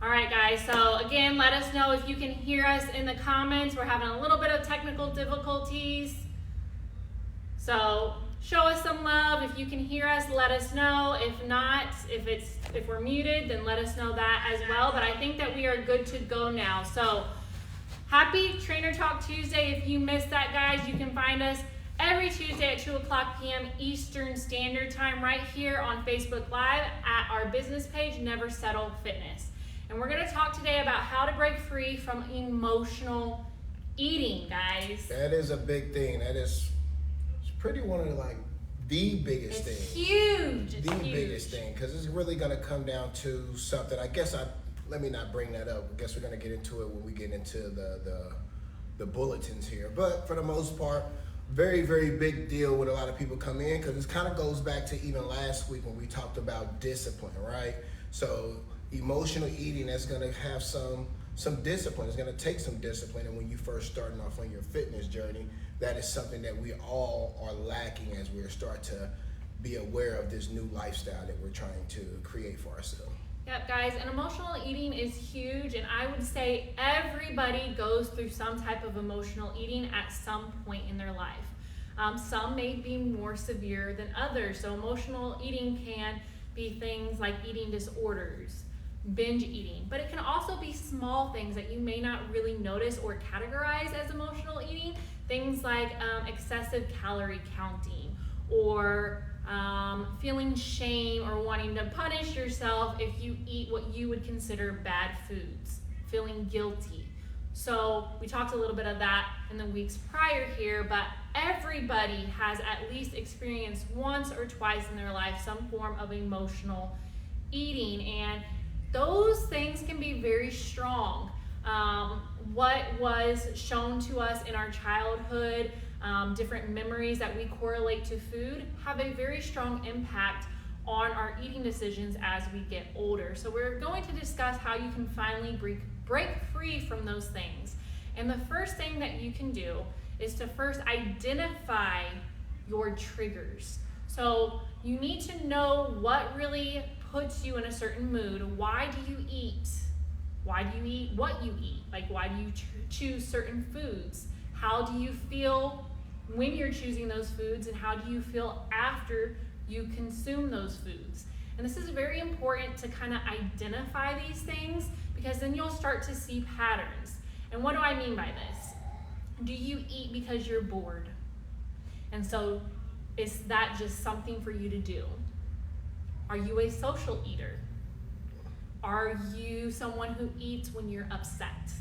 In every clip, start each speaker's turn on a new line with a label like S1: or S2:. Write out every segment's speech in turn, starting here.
S1: All right, guys, so again, let us know if you can hear us in the comments. We're having a little bit of technical difficulties. So show us some love. If you can hear us, let us know. If not, if we're muted, then let us know that as well. But I think that we are good to go now. So happy Trainer Talk Tuesday. If you missed that, guys, you can find us every Tuesday at 2 o'clock p.m. Eastern Standard Time right here on Facebook Live at our business page, Never Settle Fitness. And we're going to talk today about how to break free from emotional eating, guys.
S2: That is a big thing. It's pretty one of the biggest thing.
S1: It's huge.
S2: The biggest thing, because it's really going to come down to something. Let me not bring that up. I guess we're going to get into it when we get into the bulletins here. But for the most part, very, very big deal when a lot of people come in, because it kind of goes back to even last week when we talked about discipline, right? So emotional eating is going to have some discipline. It's going to take some discipline. And when you first starting off on your fitness journey, that is something that we all are lacking as we start to be aware of this new lifestyle that we're trying to create for ourselves.
S1: Yep, guys, and emotional eating is huge, and I would say everybody goes through some type of emotional eating at some point in their life. Some may be more severe than others. So emotional eating can be things like eating disorders, binge eating, but it can also be small things that you may not really notice or categorize as emotional eating. Things like excessive calorie counting, or feeling shame or wanting to punish yourself if you eat what you would consider bad foods, feeling guilty. So we talked a little bit of that in the weeks prior here, but everybody has at least experienced once or twice in their life some form of emotional eating, and those things can be very strong. What was shown to us in our childhood, different memories that we correlate to food, have a very strong impact on our eating decisions as we get older. So we're going to discuss how you can finally break free from those things. And the first thing that you can do is to first identify your triggers. So you need to know what really puts you in a certain mood. Why do you eat? Why do you eat what you eat? Like, why do you choose certain foods? How do you feel when you're choosing those foods, and how do you feel after you consume those foods? And this is very important to kind of identify these things, because then you'll start to see patterns. And what do I mean by this? Do you eat because you're bored? And so is that just something for you to do? Are you a social eater? Are you someone who eats when you're upset?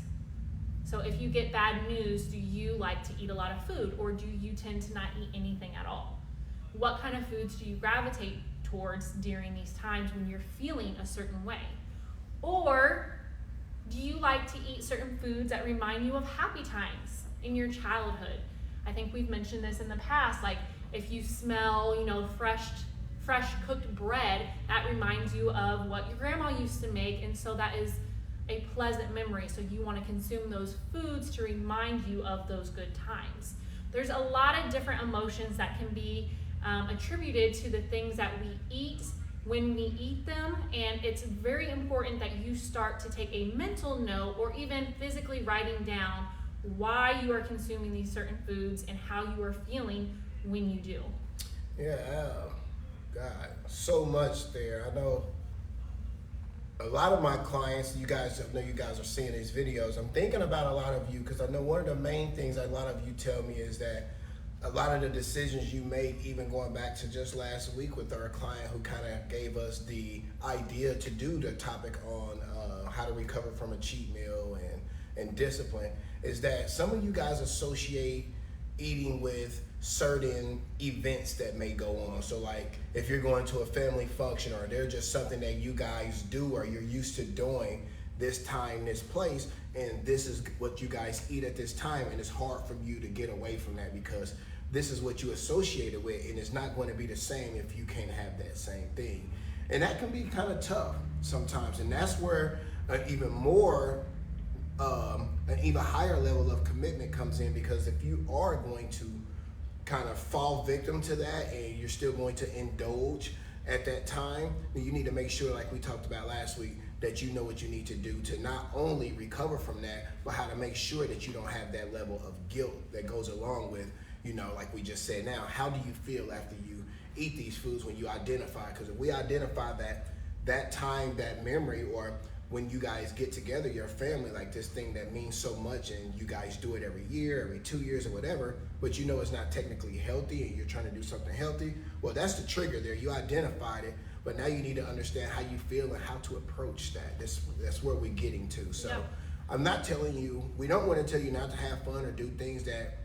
S1: So if you get bad news, do you like to eat a lot of food, or do you tend to not eat anything at all? What kind of foods do you gravitate towards during these times when you're feeling a certain way? Or do you like to eat certain foods that remind you of happy times in your childhood? I think we've mentioned this in the past, like if you smell, fresh cooked bread, that reminds you of what your grandma used to make, and so that is a pleasant memory. So you want to consume those foods to remind you of those good times. There's a lot of different emotions that can be attributed to the things that we eat when we eat them, and it's very important that you start to take a mental note, or even physically writing down why you are consuming these certain foods and how you are feeling when you do.
S2: Yeah, God, so much there. I know a lot of my clients, I know you guys are seeing these videos. I'm thinking about a lot of you, because I know one of the main things a lot of you tell me is that a lot of the decisions you make, even going back to just last week with our client who kind of gave us the idea to do the topic on how to recover from a cheat meal and discipline, is that some of you guys associate eating with certain events that may go on. So like if you're going to a family function, or there's just something that you guys do or you're used to doing this time, this place, and this is what you guys eat at this time, and it's hard for you to get away from that because this is what you associate it with, and it's not going to be the same if you can't have that same thing. And that can be kind of tough sometimes, and that's where an even higher level of commitment comes in, because if you are going to kind of fall victim to that and you're still going to indulge at that time, then you need to make sure, like we talked about last week, that you know what you need to do to not only recover from that, but how to make sure that you don't have that level of guilt that goes along with, like we just said now, how do you feel after you eat these foods when you identify? Because if we identify that time, that memory, or when you guys get together, your family, like this thing that means so much, and you guys do it every year, every 2 years or whatever, but it's not technically healthy and you're trying to do something healthy, well, that's the trigger there. You identified it, but now you need to understand how you feel and how to approach that. That's where we're getting to. So
S1: Yep.
S2: I'm not telling you, we don't want to tell you not to have fun or do things that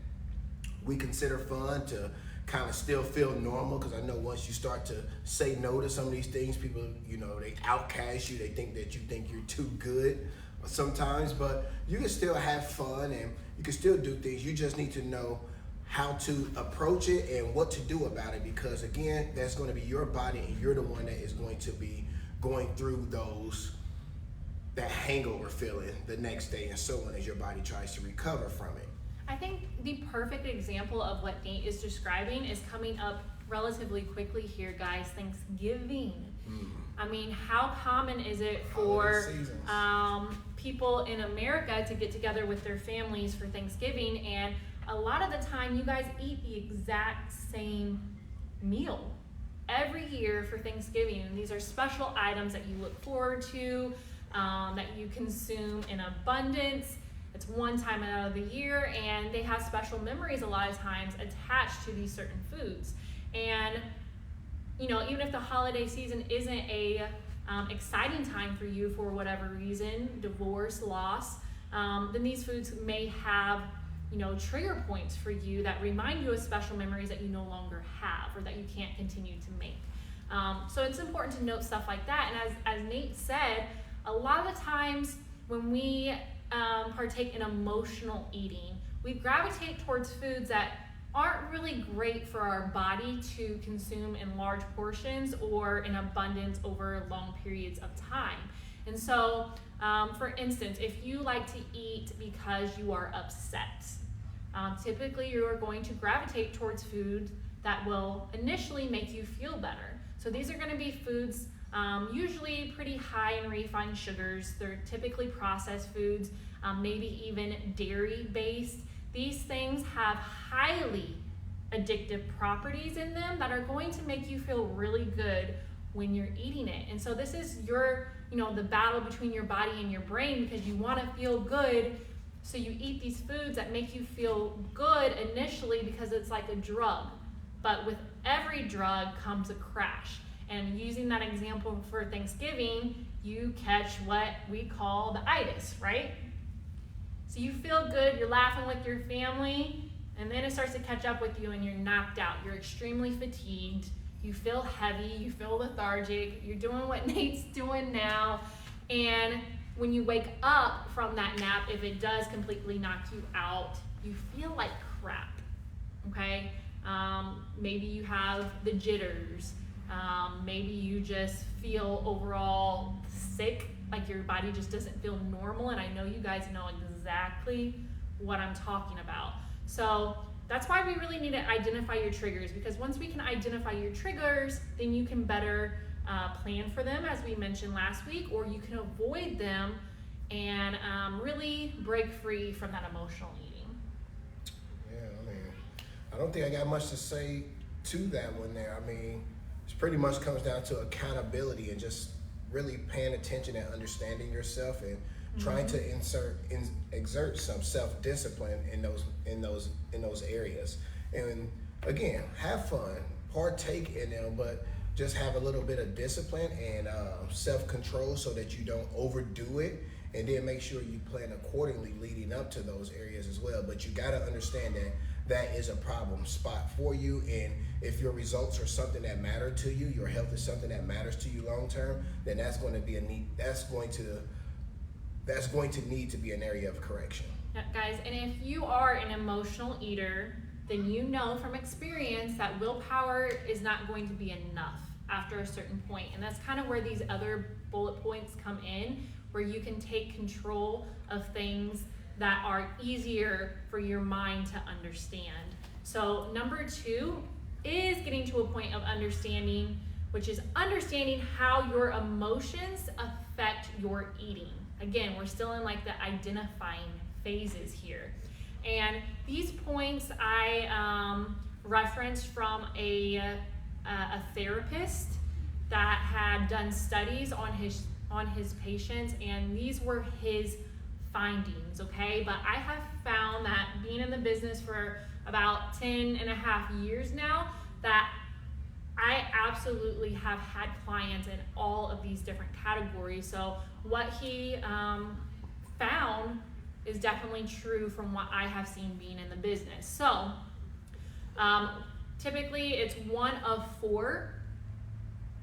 S2: we consider fun to kind of still feel normal, because I know once you start to say no to some of these things, people, they outcast you. They think that you think you're too good sometimes, but you can still have fun and you can still do things. You just need to know how to approach it and what to do about it, because again, that's going to be your body and you're the one that is going to be going through that hangover feeling the next day and so on, as your body tries to recover from it.
S1: I think the perfect example of what Nate is describing is coming up relatively quickly here, guys. Thanksgiving. I mean, how common is it for people in America to get together with their families for Thanksgiving? And a lot of the time, you guys eat the exact same meal every year for Thanksgiving. And these are special items that you look forward to, that you consume in abundance. It's one time out of the year, and they have special memories a lot of times attached to these certain foods. And even if the holiday season isn't a exciting time for you for whatever reason, divorce, loss, then these foods may have trigger points for you that remind you of special memories that you no longer have or that you can't continue to make. So it's important to note stuff like that. And as Nate said, a lot of the times when we partake in emotional eating, we gravitate towards foods that aren't really great for our body to consume in large portions or in abundance over long periods of time. And so, for instance, if you like to eat because you are upset, typically you are going to gravitate towards foods that will initially make you feel better. So these are going to be foods usually pretty high in refined sugars. They're typically processed foods, maybe even dairy-based. These things have highly addictive properties in them that are going to make you feel really good when you're eating it. And so this is the battle between your body and your brain, because you want to feel good. So you eat these foods that make you feel good initially because it's like a drug. But with every drug comes a crash. And using that example for Thanksgiving, you catch what we call the itis, right? So you feel good, you're laughing with your family, and then it starts to catch up with you and you're knocked out. You're extremely fatigued, you feel heavy, you feel lethargic, you're doing what Nate's doing now. And when you wake up from that nap, if it does completely knock you out, you feel like crap, okay? Maybe you have the jitters. Maybe you just feel overall sick, like your body just doesn't feel normal. And I know you guys know exactly what I'm talking about. So that's why we really need to identify your triggers, because once we can identify your triggers, then you can better plan for them, as we mentioned last week, or you can avoid them and really break free from that emotional eating.
S2: Yeah, I don't think I got much to say to that one there. It pretty much comes down to accountability and just really paying attention and understanding yourself and trying to exert some self-discipline in those areas. And again, have fun, partake in them, but just have a little bit of discipline and self-control so that you don't overdo it, and then make sure you plan accordingly leading up to those areas as well. But you got to understand that is a problem spot for you, and if your results are something that matter to you, your health is something that matters to you long term, then that's going to need to be an area of correction.
S1: Yeah, guys, and if you are an emotional eater, then you know from experience that willpower is not going to be enough after a certain point. And that's kind of where these other bullet points come in, where you can take control of things that are easier for your mind to understand. So number 2 is getting to a point of understanding which is understanding how your emotions affect your eating. Again, we're still in like the identifying phases here. And these points I referenced from a therapist that had done studies on his patients, and these were his findings, okay? But I have found that being in the business for about 10 and a half years now, that I absolutely have had clients in all of these different categories. So what he found is definitely true from what I have seen being in the business. So typically it's one of 4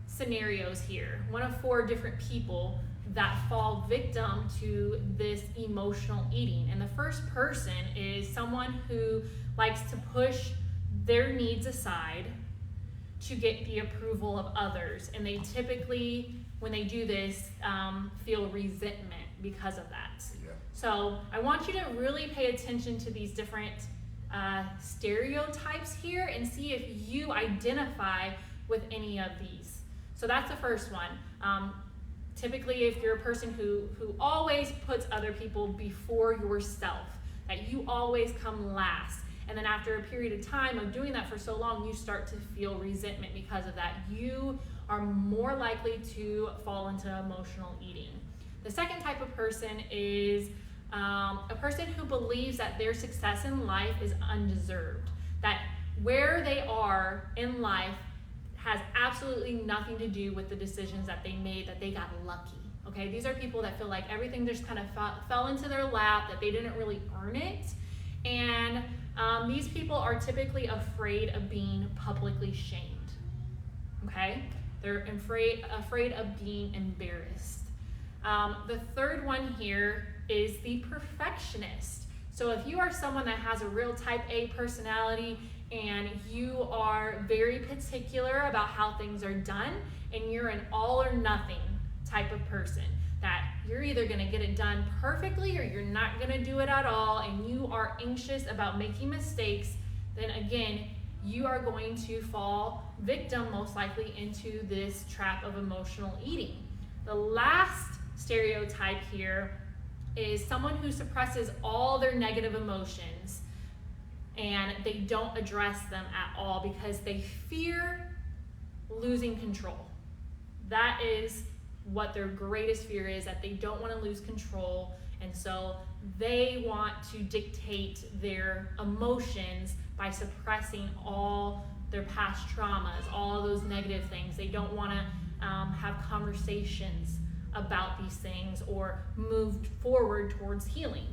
S1: scenarios here, one of 4 different people that fall victim to this emotional eating. And the first person is someone who likes to push their needs aside to get the approval of others. And they typically, when they do this, feel resentment because of that. Yeah. So I want you to really pay attention to these different stereotypes here and see if you identify with any of these. So that's the first one. Typically, if you're a person who always puts other people before yourself, that you always come last, and then after a period of time of doing that for so long, you start to feel resentment because of that, you are more likely to fall into emotional eating. The second type of person is a person who believes that their success in life is undeserved, that where they are in life has absolutely nothing to do with the decisions that they made, that they got lucky. Okay, these are people that feel like everything just kind of fell into their lap, that they didn't really earn it. And these people are typically afraid of being publicly shamed. Okay, they're afraid of being embarrassed. The third one here is the perfectionist. So if you are someone that has a real type A personality and you are very particular about how things are done, and you're an all or nothing type of person, that you're either going to get it done perfectly or you're not going to do it at all, and you are anxious about making mistakes, then again, you are going to fall victim most likely into this trap of emotional eating. The last stereotype here is someone who suppresses all their negative emotions and they don't address them at all because they fear losing control. That is what their greatest fear is, that they don't want to lose control, and so they want to dictate their emotions by suppressing all their past traumas, all those negative things. They don't want to have conversations about these things or move forward towards healing.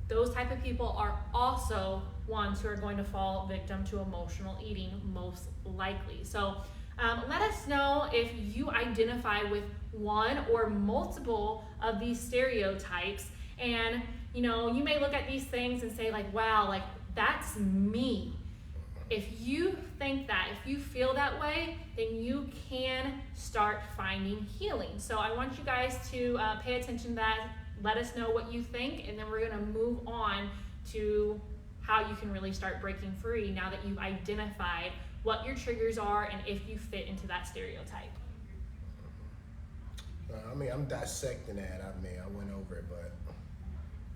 S1: Those type of people are also ones who are going to fall victim to emotional eating most likely. So let us know if you identify with one or multiple of these stereotypes. And you may look at these things and say like, wow, like that's me. If you think that, if you feel that way, then you can start finding healing. So I want you guys to pay attention to that. Let us know what you think, and then we're going to move on to how you can really start breaking free now that you've identified what your triggers are and if you fit into that stereotype.
S2: I'm dissecting that. I went over it, but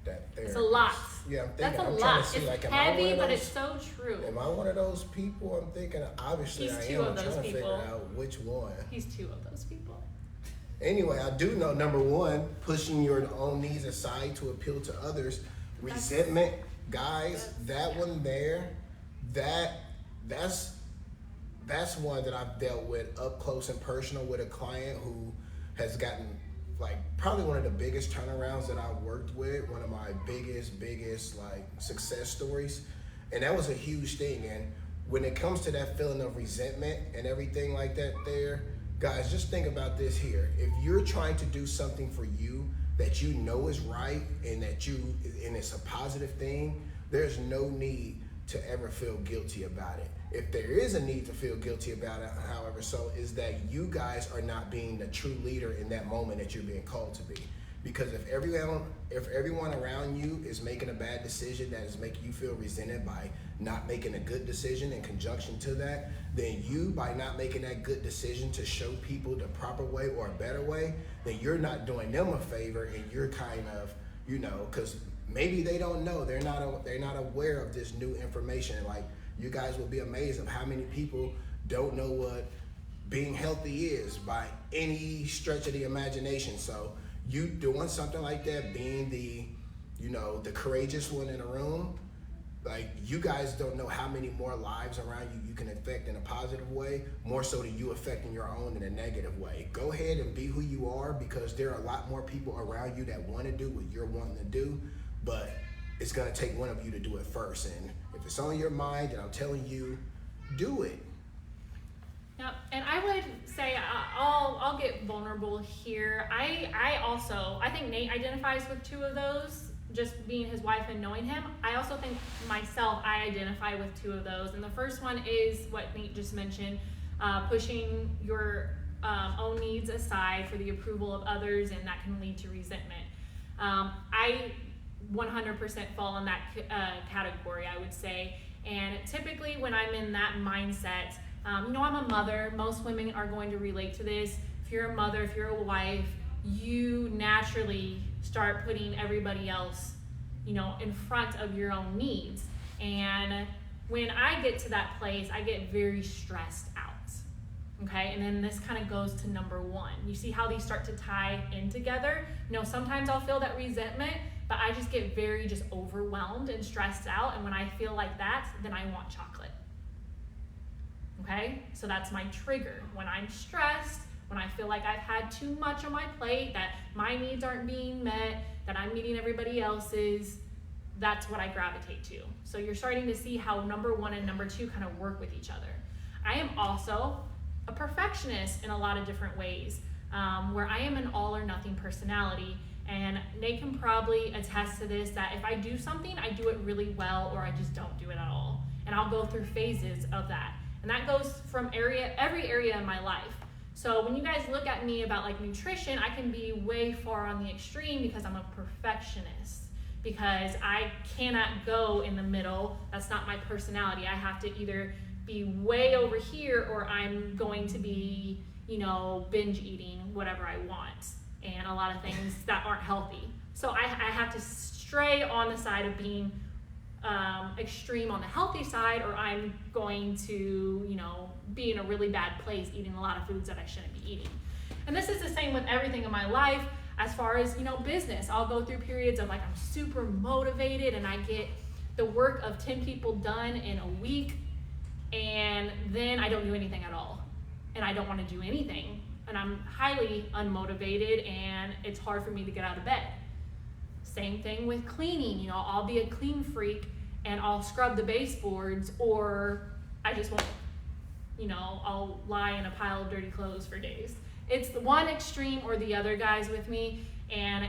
S2: that there.
S1: It's a lot.
S2: Yeah, I'm thinking.
S1: That's a
S2: I'm
S1: lot.
S2: trying to see,
S1: It's
S2: like,
S1: heavy, but it's so true.
S2: Am I one of those people? I'm thinking. Obviously,
S1: He's
S2: I
S1: two
S2: am.
S1: of
S2: I'm
S1: those
S2: trying to
S1: people.
S2: figure out which one.
S1: He's 2 of those people.
S2: Anyway, I do know number 1, pushing your own needs aside to appeal to others. Resentment, guys. That one there. That's one that I've dealt with up close and personal with a client who has gotten like probably one of the biggest turnarounds that I've worked with, one of my biggest like success stories. And that was a huge thing. And when it comes to that feeling of resentment and everything like that there, guys, just think about this here. If you're trying to do something for you that you know is right and and it's a positive thing, there's no need to ever feel guilty about it. If there is a need to feel guilty about it, however, so is that you guys are not being the true leader in that moment that you're being called to be. Because if everyone around you is making a bad decision that is making you feel resented by not making a good decision in conjunction to that, then you, by not making that good decision to show people the proper way or a better way, then you're not doing them a favor, and you're kind of, because maybe they don't know, they're not aware of this new information. Like, you guys will be amazed of how many people don't know what being healthy is by any stretch of the imagination. So you doing something like that, being the courageous one in the room, like, you guys don't know how many more lives around you can affect in a positive way, more so than you affecting your own in a negative way. Go ahead and be who you are, because there are a lot more people around you that want to do what you're wanting to do, but it's going to take one of you to do it first. And if it's on your mind, then I'm telling you, do it.
S1: Yep, and I would say I'll get vulnerable here. I think Nate identifies with two of those, just being his wife and knowing him. I also think myself, I identify with two of those. And the first one is what Nate just mentioned, pushing your own needs aside for the approval of others, and that can lead to resentment. I 100% fall in that category, I would say. And typically when I'm in that mindset, I'm a mother. Most women are going to relate to this. If you're a mother, if you're a wife, you naturally start putting everybody else, in front of your own needs. And when I get to that place, I get very stressed out. Okay, and then this kind of goes to number one. You see how these start to tie in together? Sometimes I'll feel that resentment, but I just get very overwhelmed and stressed out. And when I feel like that, then I want chocolate. Okay, so that's my trigger. When I'm stressed, when I feel like I've had too much on my plate, that my needs aren't being met, that I'm meeting everybody else's, that's what I gravitate to. So you're starting to see how number one and number two kind of work with each other. I am also a perfectionist in a lot of different ways, where I am an all or nothing personality. And Nate can probably attest to this, that if I do something, I do it really well, or I just don't do it at all. And I'll go through phases of that. And that goes from every area in my life. So when you guys look at me about like nutrition, I can be way far on the extreme because I'm a perfectionist. Because I cannot go in the middle. That's not my personality. I have to either be way over here, or I'm going to be, binge eating whatever I want. And a lot of things that aren't healthy. So I have to stray on the side of being extreme on the healthy side, or I'm going to, be in a really bad place eating a lot of foods that I shouldn't be eating. And this is the same with everything in my life. As far as, business, I'll go through periods of like, I'm super motivated and I get the work of 10 people done in a week, and then I don't do anything at all. And I don't want to do anything. And I'm highly unmotivated, and it's hard for me to get out of bed. Same thing with cleaning. I'll be a clean freak and I'll scrub the baseboards, or I just won't. I'll lie in a pile of dirty clothes for days. It's the one extreme or the other, guys, with me. And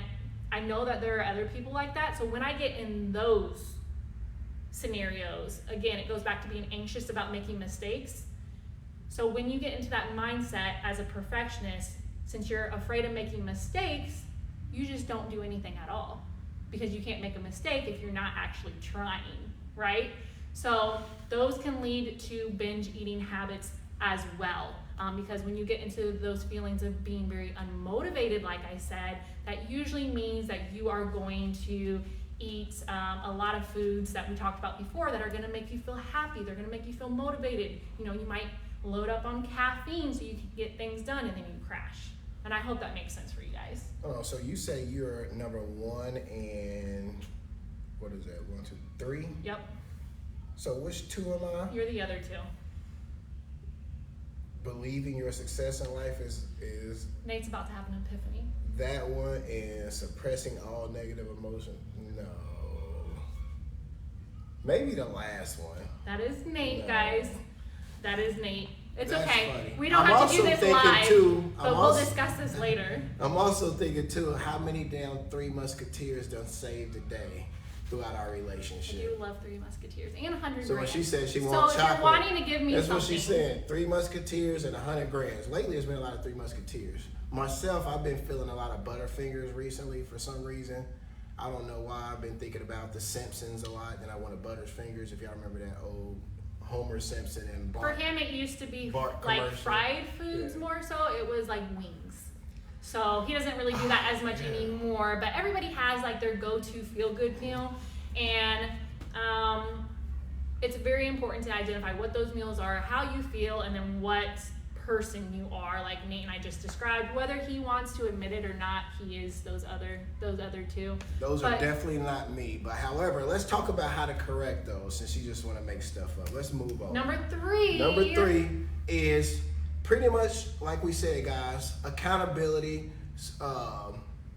S1: I know that there are other people like that. So when I get in those scenarios, again, it goes back to being anxious about making mistakes. So when you get into that mindset as a perfectionist, since you're afraid of making mistakes, you just don't do anything at all, because you can't make a mistake if you're not actually trying, right? So those can lead to binge eating habits as well, because when you get into those feelings of being very unmotivated, like I said, that usually means that you are going to eat a lot of foods that we talked about before that are going to make you feel happy. They're going to make you feel motivated. You might load up on caffeine so you can get things done, and then you crash. And I hope that makes sense for you guys.
S2: Oh, so you say you're number one, and what is that? 1, 2, 3?
S1: Yep.
S2: So which two am I?
S1: You're the other two.
S2: Believing your success in life is
S1: Nate's about to have an epiphany.
S2: that one, and suppressing all negative emotion. No. Maybe the last one.
S1: That is Nate,
S2: No.
S1: guys. That is Nate. It's
S2: That's
S1: okay.
S2: funny.
S1: We don't
S2: I'm
S1: have to do
S2: also
S1: this
S2: thinking
S1: live,
S2: too-
S1: but
S2: I'm
S1: we'll
S2: also-
S1: discuss this later.
S2: I'm also thinking too, how many damn Three Musketeers done saved the day? throughout our
S1: I
S2: relationship.
S1: do love Three Musketeers and 100
S2: So
S1: grand.
S2: when she said she
S1: So
S2: wants
S1: if
S2: chocolate,
S1: you're wanting to give me
S2: that's
S1: something.
S2: what she said. 3 Musketeers and 100 grand. Lately, it's been a lot of 3 Musketeers. Myself, I've been feeling a lot of Butterfingers recently for some reason. I don't know why. I've been thinking about The Simpsons a lot. Then I wanted Butterfingers. If y'all remember that old Homer Simpson and Bart.
S1: For him, it used to be
S2: Bart
S1: like
S2: commercial.
S1: fried foods more so. It was like wings. So he doesn't really do that as much anymore. But everybody has like their go-to feel-good meal, and it's very important to identify what those meals are, how you feel, and then what person you are. Like Nate and I just described, whether he wants to admit it or not, he is those other two.
S2: Those are definitely not me. But however, let's talk about how to correct those, since you just want to make stuff up. Let's move on.
S1: Number three
S2: is pretty much like we said, guys, accountability,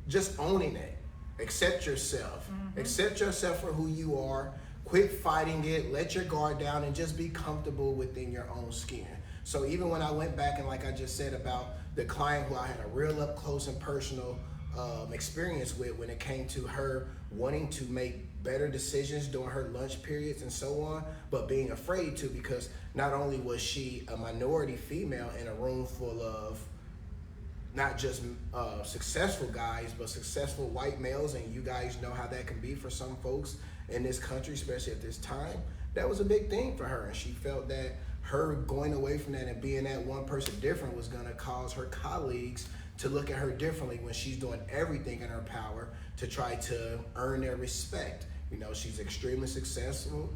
S2: just owning it. Accept yourself. Accept yourself for who you are. Quit fighting it. Let your guard down and just be comfortable within your own skin. So even when I went back and like I just said about the client who I had a real up close and personal experience with when it came to her wanting to make better decisions during her lunch periods and so on, but being afraid to, because not only was she a minority female in a room full of not just successful guys, but successful white males, and you guys know how that can be for some folks in this country, especially at this time. That was a big thing for her, and she felt that her going away from that and being that one person different was gonna cause her colleagues to look at her differently when she's doing everything in her power to try to earn their respect. You know, she's extremely successful.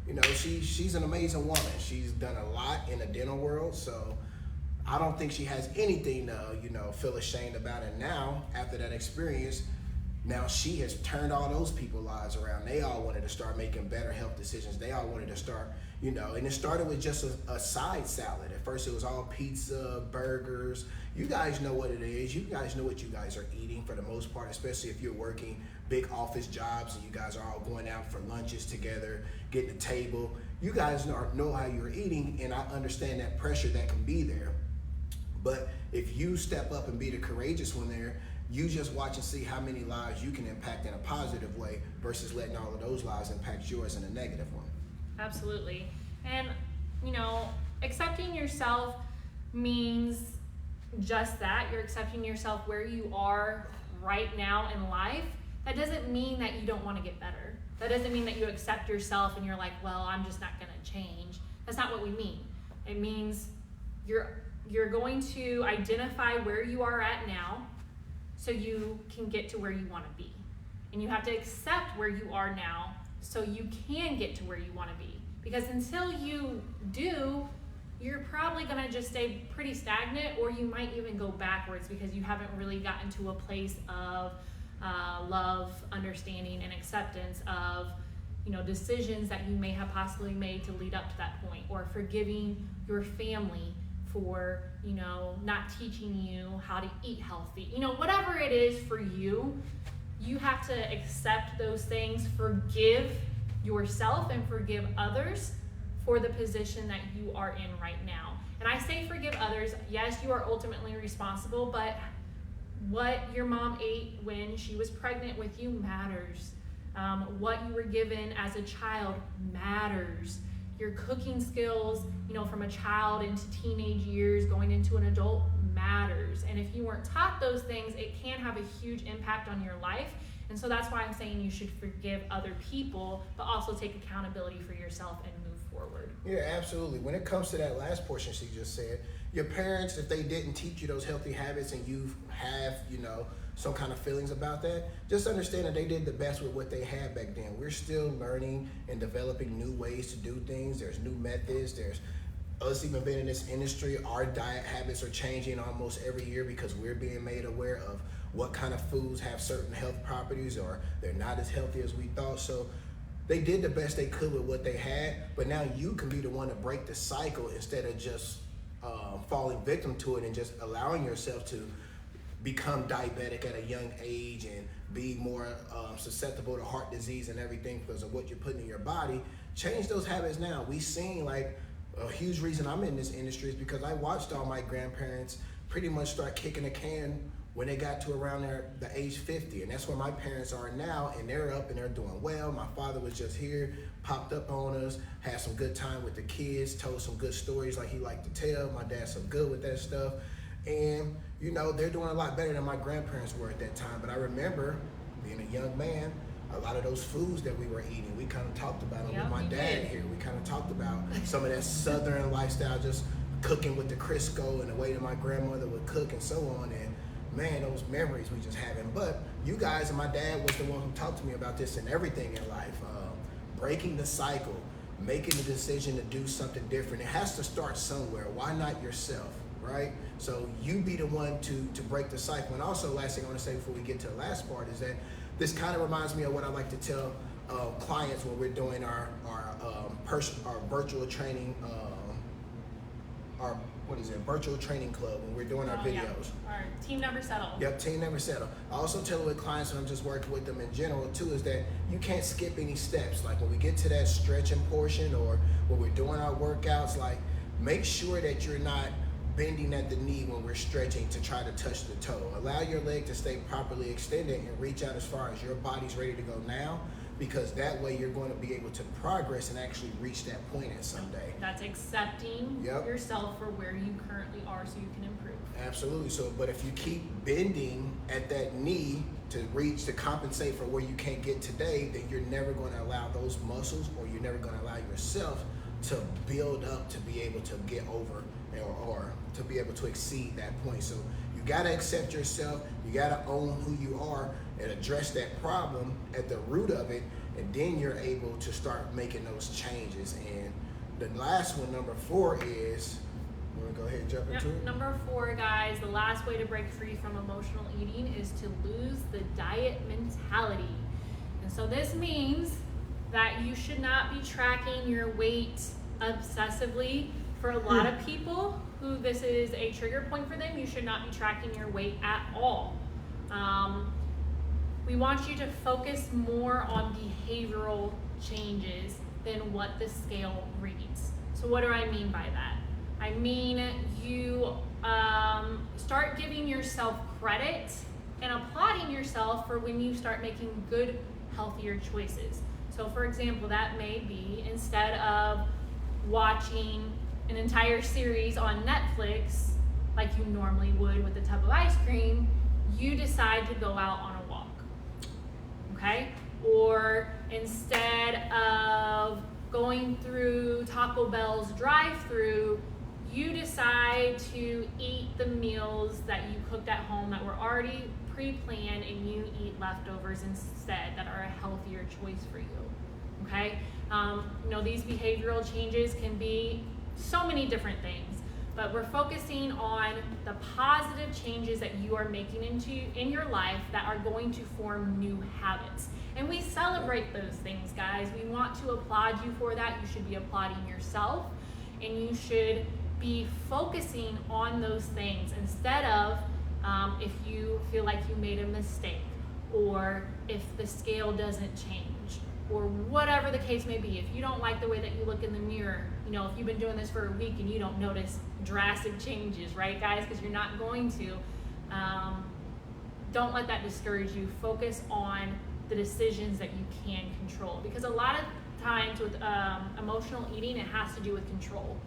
S2: You know, she's an amazing woman. She's done a lot in the dental world, so I don't think she has anything to, you know, feel ashamed about. And now, after that experience, now she has turned all those people's lives around. They all wanted to start making better health decisions. They all wanted to start, you know, and it started with just a side salad. At first it was all pizza, burgers. You guys know what it is. You guys know what you guys are eating for the most part, especially if you're working big office jobs and you guys are all going out for lunches together, getting a table. You guys know how you're eating, and I understand that pressure that can be there. But if you step up and be the courageous one there, you just watch and see how many lives you can impact in a positive way versus letting all of those lives impact yours in a negative one.
S1: Absolutely. And, you know, accepting yourself means just that. You're accepting yourself where you are right now in life. That doesn't mean that you don't want to get better. That doesn't mean that you accept yourself and you're like, well, I'm just not going to change. That's not what we mean. It means you're going to identify where you are at now, so you can get to where you want to be. And you have to accept where you are now so you can get to where you want to be. Because until you do, you're probably going to just stay pretty stagnant, or you might even go backwards because you haven't really gotten to a place of love, understanding, and acceptance of, you know, decisions that you may have possibly made to lead up to that point, or forgiving your family for, you know, not teaching you how to eat healthy. You know, whatever it is for you, you have to accept those things, forgive yourself and forgive others for the position that you are in right now. And I say forgive others. Yes, you are ultimately responsible, but what your mom ate when she was pregnant with you matters. What you were given as a child matters. Your cooking skills, you know, from a child into teenage years, going into an adult matters. And if you weren't taught those things, it can have a huge impact on your life. And so that's why I'm saying you should forgive other people, but also take accountability for yourself and move forward.
S2: Yeah, absolutely. When it comes to that last portion she just said, your parents, if they didn't teach you those healthy habits and you have, you know, some kind of feelings about that, just understand that they did the best with what they had back then. We're still learning and developing new ways to do things. There's new methods. There's us even being in this industry, our diet habits are changing almost every year because we're being made aware of what kind of foods have certain health properties or they're not as healthy as we thought. So they did the best they could with what they had, but now you can be the one to break the cycle instead of just falling victim to it and just allowing yourself to become diabetic at a young age and be more susceptible to heart disease and everything because of what you're putting in your body. Change those habits now. We seen, like, a huge reason I'm in this industry is because I watched all my grandparents pretty much start kicking the can when they got to around the age 50. And that's where my parents are now, and they're up and they're doing well. My father was just here, popped up on us, had some good time with the kids, told some good stories like he liked to tell. My dad's so good with that stuff. And, you know, they're doing a lot better than my grandparents were at that time. But I remember being a young man, a lot of those foods that we were eating, we kind of talked about it with my dad here. We kind of talked about some of that Southern lifestyle, just cooking with the Crisco and the way that my grandmother would cook and so on. And man, those memories we just having. But you guys, and my dad was the one who talked to me about this and everything in life. Breaking the cycle, making the decision to do something different. It has to start somewhere. Why not yourself, right? So you be the one to break the cycle. And also, last thing I want to say before we get to the last part is that this kind of reminds me of what I like to tell clients when we're doing our virtual training, virtual training club, when we're doing our videos.
S1: Yeah. Our team never settle.
S2: Yep, team never settle. I also tell it with clients when I'm just working with them in general too, is that you can't skip any steps. Like when we get to that stretching portion or when we're doing our workouts, like make sure that you're not bending at the knee when we're stretching to try to touch the toe. Allow your leg to stay properly extended and reach out as far as your body's ready to go now, because that way you're going to be able to progress and actually reach that point at some day.
S1: That's accepting yourself for where you currently are so you can improve.
S2: Absolutely. So, but if you keep bending at that knee to compensate for where you can't get today, then you're never going to allow those muscles, or you're never going to allow yourself to build up to be able to get over or to be able to exceed that point. So you got to accept yourself, you got to own who you are and address that problem at the root of it, and then you're able to start making those changes. And the last one, number 4, is, you want to go ahead and jump into it?
S1: Number 4, guys, the last way to break free from emotional eating is to lose the diet mentality. And so this means that you should not be tracking your weight obsessively. For a lot of people who this is a trigger point for them, you should not be tracking your weight at all. We want you to focus more on behavioral changes than what the scale reads. So what do I mean by that? I mean, you start giving yourself credit and applauding yourself for when you start making good, healthier choices. So for example, that may be, instead of watching an entire series on Netflix like you normally would with a tub of ice cream, you decide to go out on a walk, okay? Or instead of going through Taco Bell's drive-thru, you decide to eat the meals that you cooked at home that were already pre-planned, and you eat leftovers instead that are a healthier choice for you, okay? These behavioral changes can be so many different things, but we're focusing on the positive changes that you are making in your life that are going to form new habits. And we celebrate those things, guys. We want to applaud you for that. You should be applauding yourself, and you should be focusing on those things instead of if you feel like you made a mistake, or if the scale doesn't change, or whatever the case may be. If you don't like the way that you look in the mirror, if you've been doing this for a week and you don't notice drastic changes, right, guys? Because you're not going to. Don't let that discourage you. Focus on the decisions that you can control. Because a lot of times with emotional eating, it has to do with control.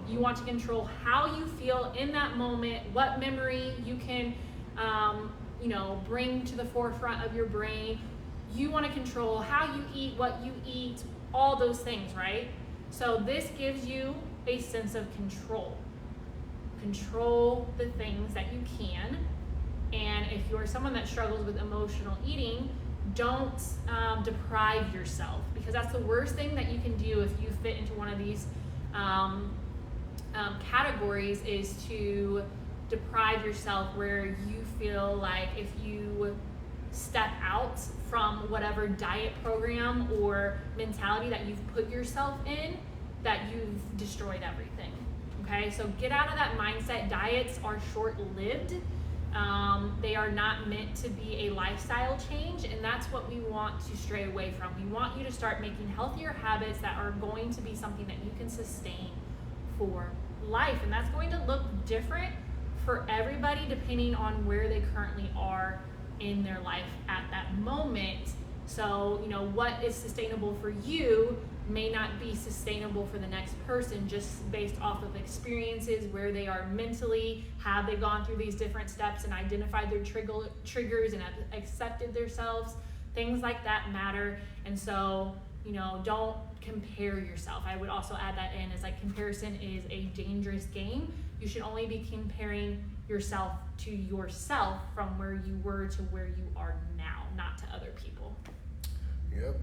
S1: You want to control how you feel in that moment, what memory you can, bring to the forefront of your brain. You want to control how you eat, what you eat, all those things, right? So this gives you a sense of control. Control the things that you can. And if you're someone that struggles with emotional eating, don't deprive yourself, because that's the worst thing that you can do if you fit into one of these categories, is to deprive yourself where you feel like if you step out from whatever diet program or mentality that you've put yourself in, that you've destroyed everything. Okay, so get out of that mindset. Diets are short-lived. They are not meant to be a lifestyle change, and that's what we want to stray away from. We want you to start making healthier habits that are going to be something that you can sustain for life, and that's going to look different for everybody, depending on where they currently are in their life at that moment. So, you know, what is sustainable for you may not be sustainable for the next person, just based off of experiences, where they are mentally, have they gone through these different steps and identified their triggers and have accepted themselves. Things like that matter. And so, you know, don't compare yourself. I would also add that in, as like, comparison is a dangerous game. You should only be comparing yourself to yourself from where you were to where you are now, not to other people.
S2: Yep.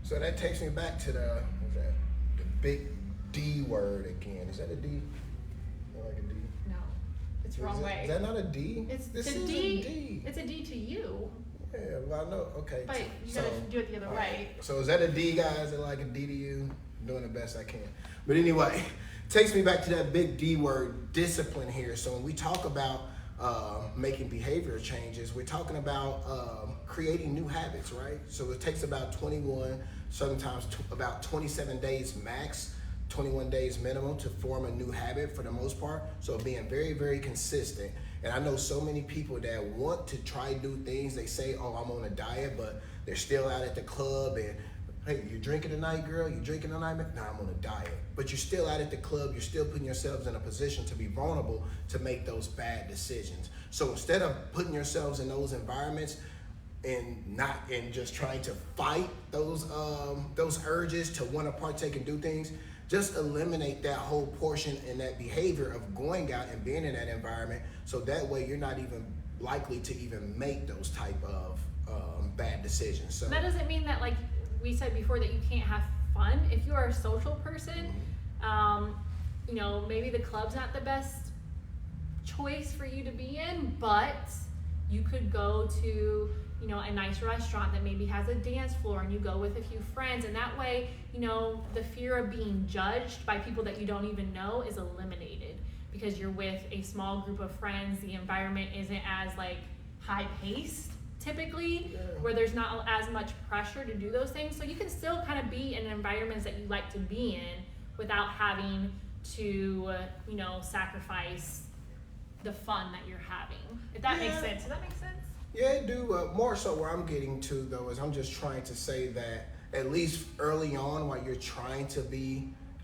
S2: So that takes me back to the big D word again. Is that a D? Not like a D?
S1: No, it's the wrong way.
S2: Is that not a D?
S1: It's a D. It's a D to you.
S2: Yeah, well, I know. Okay.
S1: But you gotta do it the other way.
S2: So is that a D, guys? Is it like a D to you? I'm doing the best I can. But anyway, takes me back to that big D word, discipline here. So when we talk about making behavior changes, we're talking about creating new habits, right? So it takes about 21, sometimes about 27 days max, 21 days minimum to form a new habit for the most part. So being very, very consistent. And I know so many people that want to try new things. They say, oh, I'm on a diet, but they're still out at the club and, hey, you drinking tonight, girl? You drinking tonight? Nah, I'm on a diet. But you're still out at the club. You're still putting yourselves in a position to be vulnerable to make those bad decisions. So instead of putting yourselves in those environments and just trying to fight those urges to want to partake and do things, just eliminate that whole portion and that behavior of going out and being in that environment. So that way you're not even likely to even make those type of bad decisions. So
S1: that doesn't mean that, like we said before, that you can't have fun. If you are a social person, you know, maybe the club's not the best choice for you to be in, but you could go to, you know, a nice restaurant that maybe has a dance floor, and you go with a few friends, and that way, you know, the fear of being judged by people that you don't even know is eliminated, because you're with a small group of friends. The environment isn't as like high paced typically, where there's not as much pressure to do those things. So you can still kind of be in environments that you like to be in without having to, you know, sacrifice the fun that you're having. If that makes sense. Does that make sense?
S2: Yeah, it do. More so where I'm getting to, though, is I'm just trying to say that at least early on, while you're trying to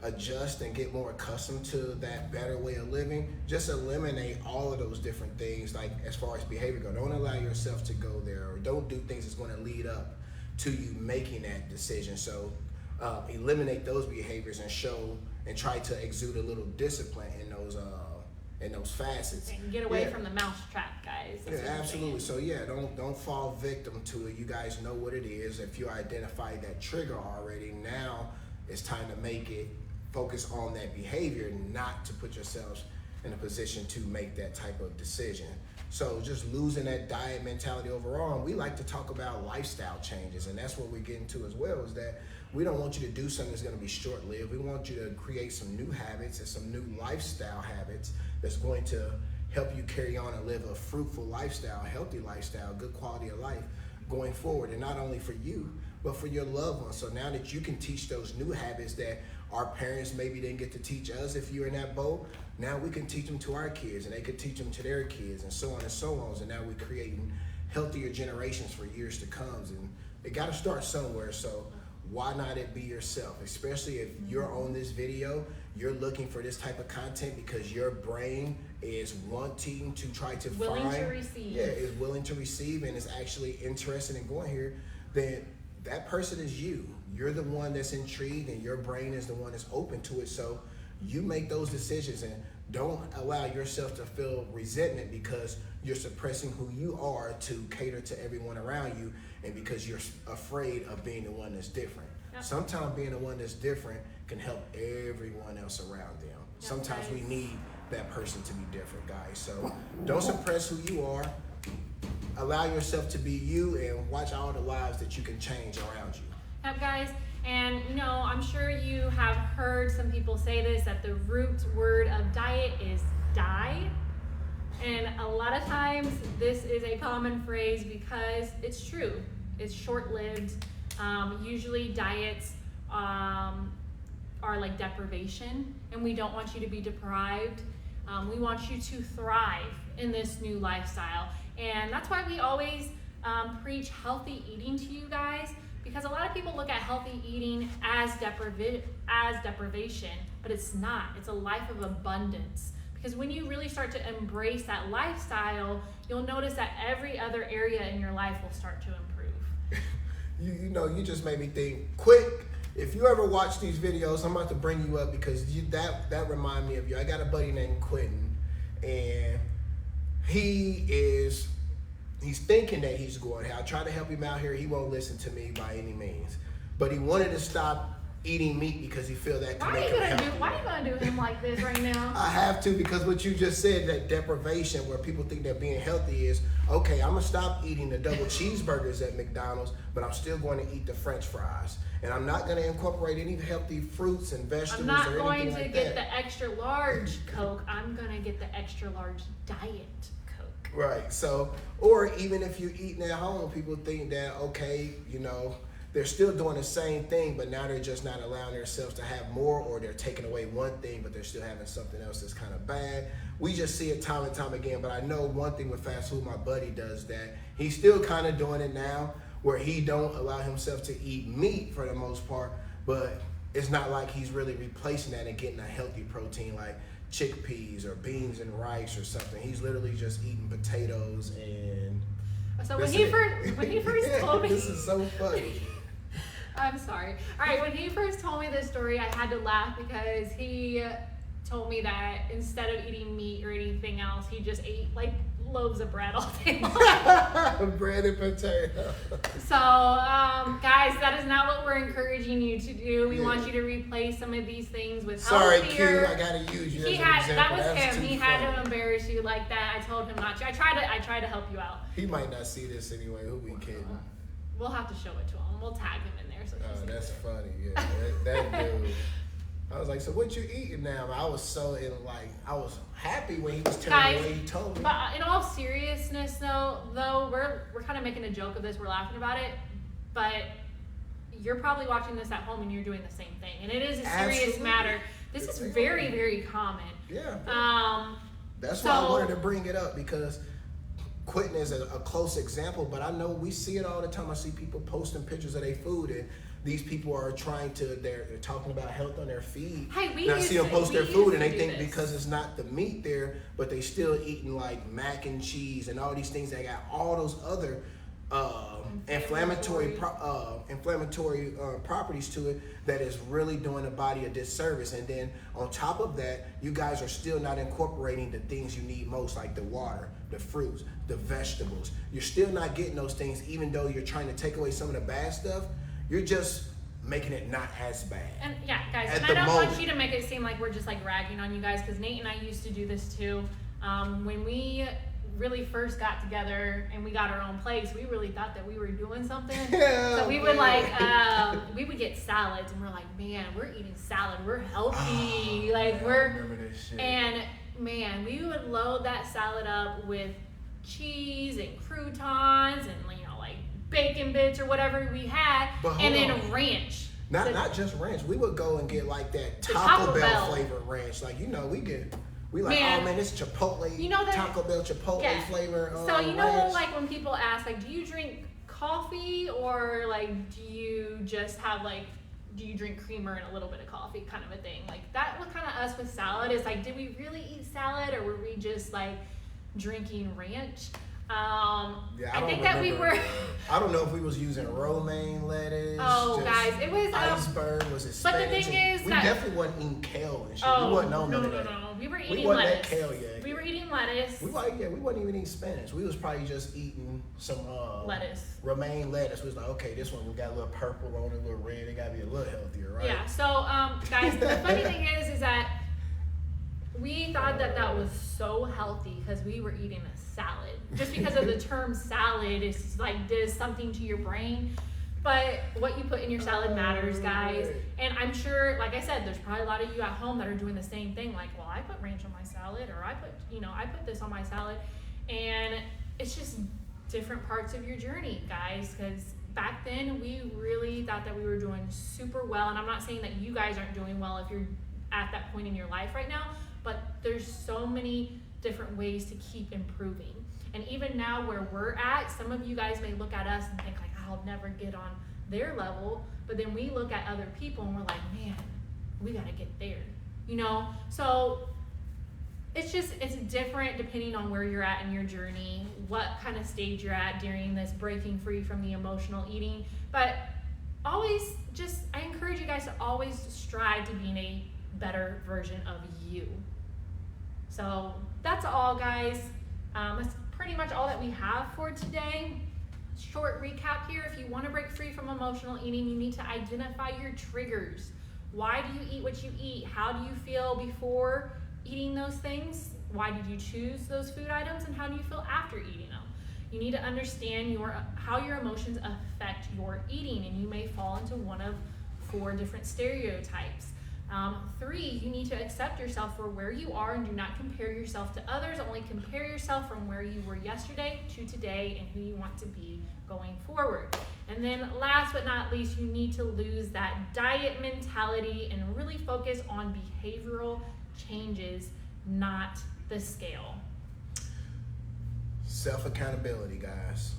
S2: adjust and get more accustomed to that better way of living, just eliminate all of those different things, like as far as behavior go. Don't allow yourself to go there, or don't do things that's going to lead up to you making that decision. So eliminate those behaviors and show and try to exude a little discipline in those facets.
S1: And get away from the mousetrap, guys.
S2: That's absolutely. So don't fall victim to it. You guys know what it is. If you identify that trigger already, now it's time to make it focus on that behavior, not to put yourselves in a position to make that type of decision. So just losing that diet mentality overall. And we like to talk about lifestyle changes, and that's what we're getting to as well, is that we don't want you to do something that's going to be short-lived. We want you to create some new habits and some new lifestyle habits that's going to help you carry on and live a fruitful lifestyle, healthy lifestyle, good quality of life going forward. And not only for you, but for your loved ones. So now that you can teach those new habits that our parents maybe didn't get to teach us, if you're in that boat, now we can teach them to our kids, and they could teach them to their kids, and so on and so on. And now we're creating healthier generations for years to come. And it got to start somewhere. So why not it be yourself? Especially if you're on this video, you're looking for this type of content because your brain is wanting to try to
S1: willing to receive.
S2: Yeah, is willing to receive and is actually interested in going here. Then that person is you. You're the one that's intrigued, and your brain is the one that's open to it. So you make those decisions, and don't allow yourself to feel resentment because you're suppressing who you are to cater to everyone around you, and because you're afraid of being the one that's different. Yep. Sometimes being the one that's different can help everyone else around them. Yep. Sometimes we need that person to be different, guys. So don't suppress who you are. Allow yourself to be you, and watch all the lives that you can change around you.
S1: Yep, guys. And you know, I'm sure you have heard some people say this, that the root word of diet is die. And a lot of times this is a common phrase because it's true. It's short-lived. Usually diets are like deprivation, and we don't want you to be deprived. We want you to thrive in this new lifestyle. And that's why we always preach healthy eating to you guys, because a lot of people look at healthy eating as deprivation, but it's not. It's a life of abundance. Because when you really start to embrace that lifestyle, you'll notice that every other area in your life will start to improve.
S2: You just made me think. Quick, if you ever watch these videos, I'm about to bring you up because that remind me of you. I got a buddy named Quentin, and he's thinking that he's going. I try to help him out here. He won't listen to me by any means, but he wanted to stop eating meat because he feel that can make him healthy.
S1: Why are you gonna do him like this right now?
S2: I have to, because what you just said, that deprivation, where people think that being healthy is, okay, I'm gonna stop eating the double cheeseburgers at McDonald's, but I'm still going to eat the French fries, and I'm not going to incorporate any healthy fruits and vegetables.
S1: I'm not
S2: or
S1: going
S2: anything
S1: to
S2: like
S1: get
S2: that.
S1: the extra large Coke. I'm gonna get the extra large diet Coke.
S2: Right. So, or even if you're eating at home, people think that, okay, they're still doing the same thing, but now they're just not allowing themselves to have more, or they're taking away one thing, but they're still having something else that's kind of bad. We just see it time and time again, but I know one thing with fast food, my buddy does that. He's still kind of doing it now, where he don't allow himself to eat meat for the most part, but it's not like he's really replacing that and getting a healthy protein like chickpeas or beans and rice or something. He's literally just eating potatoes and...
S1: So when he first told me...
S2: This is so funny.
S1: I'm sorry. All right, when he first told me this story, I had to laugh because he told me that instead of eating meat or anything else, he just ate like loaves of bread all day long.
S2: Bread and potato.
S1: So, guys, that is not what we're encouraging you to do. We want you to replace some of these things with
S2: healthier. Sorry, Q, I gotta use you as an example.
S1: That was him. He had to embarrass you like that. I told him not to. I tried to help you out.
S2: He might not see this anyway. Who we kidding?
S1: We'll have to show it to him. We'll tag him in there. So
S2: that's funny. Yeah, that dude. I was like, so what you eating now? I was I was happy when he was telling me what he told me.
S1: But in all seriousness, though we're kind of making a joke of this. We're laughing about it, but you're probably watching this at home and you're doing the same thing, and it is a serious matter. This is very, very common.
S2: Yeah. That's why I wanted to bring it up, because Quentin is a close example, but I know we see it all the time. I see people posting pictures of their food, and these people are they're talking about health on their feed.
S1: Hey,
S2: I see them post their food, and they think because it's not the meat there, but they still eating like mac and cheese and all these things that got all those other inflammatory properties to it, that is really doing the body a disservice. And then on top of that, you guys are still not incorporating the things you need most, like the water, the fruits, the vegetables. You're still not getting those things, even though you're trying to take away some of the bad stuff. You're just making it not as bad.
S1: And yeah, guys, and I don't want you to make it seem like we're just like ragging on you guys, because Nate and I used to do this too. When we really first got together and we got our own place, we really thought that we were doing something. So we would we would get salads, and we're like, man, we're eating salad, we're healthy, I remember this shit. And man, we would load that salad up with cheese and croutons and like bacon bits or whatever we had, and then ranch.
S2: Not just ranch. We would go and get like that Taco Bell flavored ranch. Like, we like, oh man, this Chipotle, Taco Bell Chipotle flavor.
S1: So ranch. Like when people ask, like, do you drink coffee, or like do you just have do you drink creamer and a little bit of coffee, kind of a thing? Like that was kind of us with salad. Is like, did we really eat salad, or were we just like drinking ranch? I think that we were.
S2: I don't know if we was using romaine lettuce.
S1: Oh, guys, it was
S2: iceberg. Was it spinach?
S1: But the thing is,
S2: we definitely wasn't eating kale and shit.
S1: Oh,
S2: we wasn't on
S1: no. We were eating lettuce.
S2: That kale yet.
S1: We were eating lettuce.
S2: We wasn't even eating spinach. We was probably just eating some
S1: lettuce.
S2: Romaine lettuce. We was like, okay, this one we got a little purple on it, a little red. It gotta be a little healthier, right?
S1: Yeah. So, guys, the funny thing is that we thought that was so healthy because we were eating a salad. Just because of the term salad is like does something to your brain. But what you put in your salad matters, guys. And I'm sure, like I said, there's probably a lot of you at home that are doing the same thing. Like, well, I put ranch on my salad, or I put this on my salad. And it's just different parts of your journey, guys. Because back then, we really thought that we were doing super well. And I'm not saying that you guys aren't doing well if you're at that point in your life right now. but there's so many different ways to keep improving. And even now where we're at, some of you guys may look at us and think like, I'll never get on their level, but then we look at other people and we're like, man, we gotta get there, you know? So it's different depending on where you're at in your journey, what kind of stage you're at during this breaking free from the emotional eating. But always I encourage you guys to always strive to being a better version of you. So that's all, guys. That's pretty much all that we have for today. Short recap here. If you want to break free from emotional eating, you need to identify your triggers. Why do you eat what you eat? How do you feel before eating those things? Why did you choose those food items? And how do you feel after eating them? You need to understand how your emotions affect your eating, and you may fall into one of 4 different stereotypes. 3, you need to accept yourself for where you are and do not compare yourself to others. Only compare yourself from where you were yesterday to today and who you want to be going forward. And then last but not least, you need to lose that diet mentality and really focus on behavioral changes, not the scale.
S2: Self-accountability, guys.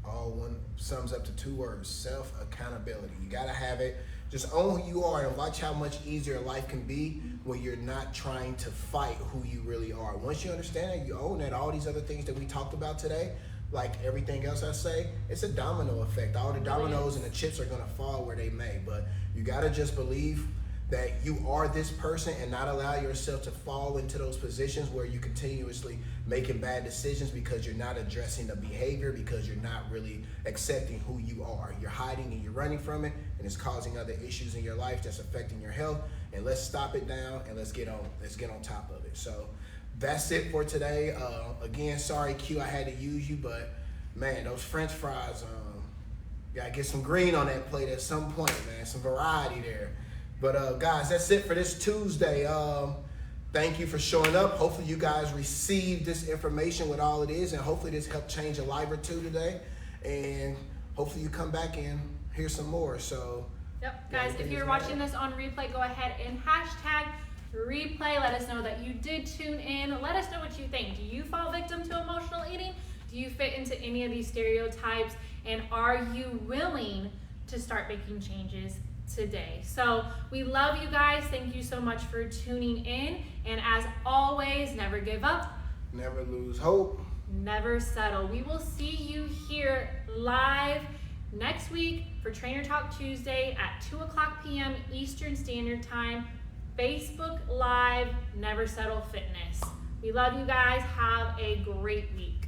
S2: All one sums up to 2 words: self-accountability. You gotta have it. Just own who you are and watch how much easier life can be when you're not trying to fight who you really are. Once you understand that, you own that, all these other things that we talked about today, like everything else I say, it's a domino effect. All the dominoes and the chips are gonna fall where they may, but you gotta just believe that you are this person and not allow yourself to fall into those positions where you continuously making bad decisions because you're not addressing the behavior, because you're not really accepting who you are. You're hiding and you're running from it, and it's causing other issues in your life that's affecting your health. And let's stop it down and let's get on top of it. So that's it for today. Again, sorry Q, I had to use you, but man, those French fries, gotta get some green on that plate at some point, man. Some variety there. But guys, that's it for this Tuesday. Thank you for showing up. Hopefully you guys received this information with all it is, and hopefully this helped change a life or 2 today. And hopefully you come back and hear some more. So
S1: yep, guys, if you're watching this on replay, go ahead and hashtag replay. Let us know that you did tune in. Let us know what you think. Do you fall victim to emotional eating? Do you fit into any of these stereotypes? And are you willing to start making changes today? So we love you guys. Thank you so much for tuning in. And as always, never give up.
S2: Never lose hope.
S1: Never settle. We will see you here live next week for Trainer Talk Tuesday at 2:00 p.m. Eastern Standard Time. Facebook Live, Never Settle Fitness. We love you guys. Have a great week.